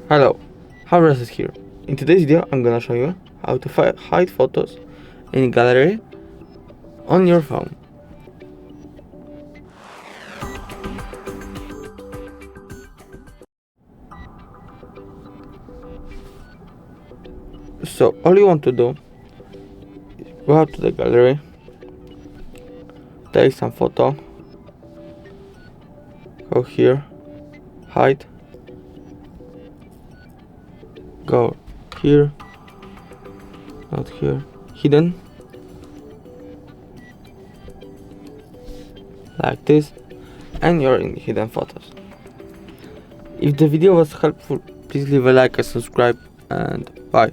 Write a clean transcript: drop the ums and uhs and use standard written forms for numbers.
Hello, Havras is here. In today's video, I'm gonna show you how to hide photos in gallery on your phone. So all you want to do is go out to the gallery, take some photo, go here, hide, go here, not here, hidden, like this, and you're in hidden photos. If the video was helpful, please leave a like and subscribe, and bye.